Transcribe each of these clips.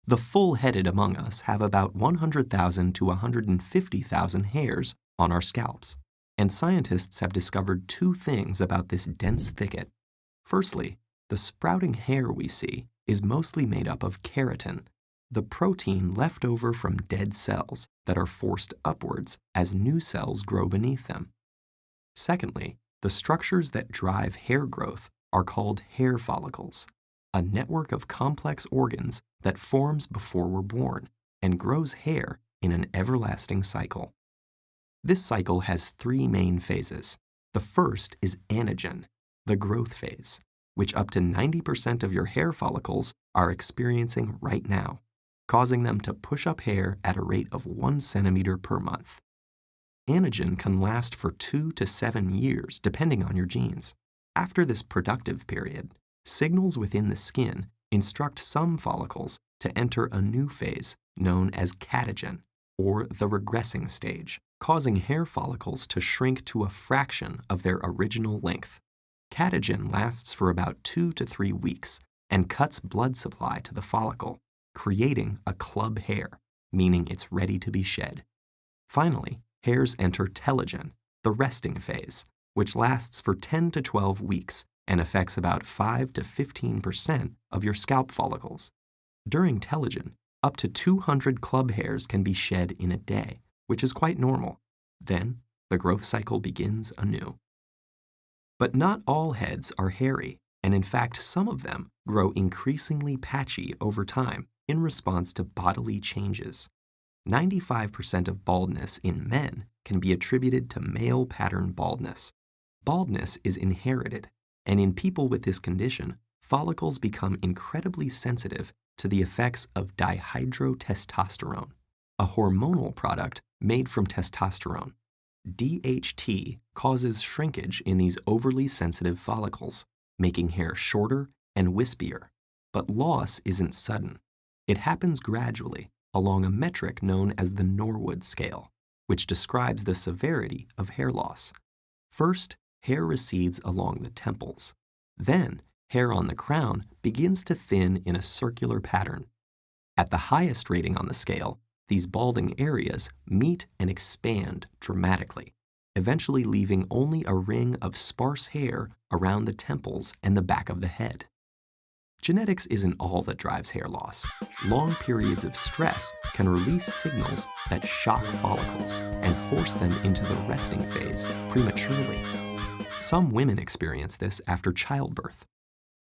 The full-headed among us have about 100,000 to 150,000 hairs on our scalps, and scientists have discovered two things about this dense thicket. Firstly, the sprouting hair we see is mostly made up of keratin, the protein left over from dead cells that are forced upwards as new cells grow beneath them. Secondly, the structures that drive hair growth are called hair follicles, a network of complex organs that forms before we're born and grows hair in an everlasting cycle. This cycle has three main phases. The first is ANAGEN, the growth phase, which up to 90% of your hair follicles are experiencing right now, causing them to push up hair at a rate of 1 centimeter per month. ANAGEN can last for 2 to 7 years, depending on your genes. After this productive period, signals within the skin instruct some follicles to enter a new phase known as CATAGEN, or the regressing stage, causing hair follicles to shrink to a fraction of their original length. CATAGEN lasts for about 2 to 3 weeks and cuts blood supply to the follicle, creating a club hair, meaning it's ready to be shed. Finally, hairs enter TELOGEN, the resting phase, which lasts for 10 to 12 weeks and affects about 5 to 15% of your scalp follicles. During TELOGEN, up to 200 club hairs can be shed in a day, which is quite normal. Then, the growth cycle begins anew. But not all heads are hairy, and in fact, some of them grow increasingly patchy over time in response to bodily changes. 95% of baldness in men can be attributed to male pattern baldness. Baldness is inherited, and in people with this condition, follicles become incredibly sensitive to the effects of dihydrotestosterone, a hormonal product made from testosterone. DHT causes shrinkage in these overly sensitive follicles, making hair shorter and wispier. But loss isn't sudden. It happens gradually along a metric known as the NORWOOD scale, which describes the severity of hair loss. First, hair recedes along the temples. Then, hair on the crown begins to thin in a circular pattern. At the highest rating on the scale, these balding areas meet and expand dramatically, eventually leaving only a ring of sparse hair around the temples and the back of the head. Genetics isn't all that drives hair loss. Long periods of stress can release signals that shock follicles and force them into the resting phase prematurely. Some women experience this after childbirth.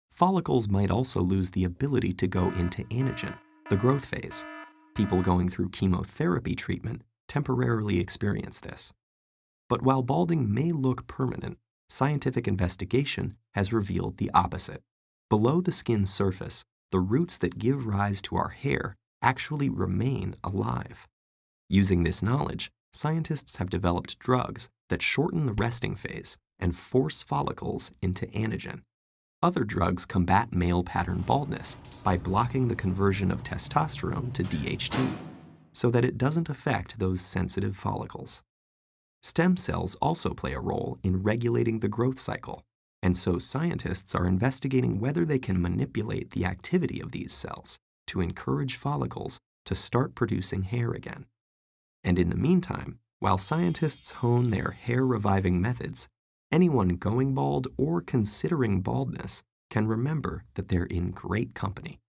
Follicles might also lose the ability to go into ANAGEN, the growth phase. People going through chemotherapy treatment temporarily experience this. But while balding may look permanent, scientific investigation has revealed the opposite. Below the skin's surface, the roots that give rise to our hair actually remain alive. Using this knowledge, scientists have developed drugs that shorten the resting phase and force follicles into ANAGEN. Other drugs combat male pattern baldness by blocking the conversion of testosterone to DHT so that it doesn't affect those sensitive follicles. Stem cells also play a role in regulating the growth cycle, and so scientists are investigating whether they can manipulate the activity of these cells to encourage follicles to start producing hair again. And in the meantime, while scientists hone their hair-reviving methods, anyone going bald or considering baldness can remember that they're in great company.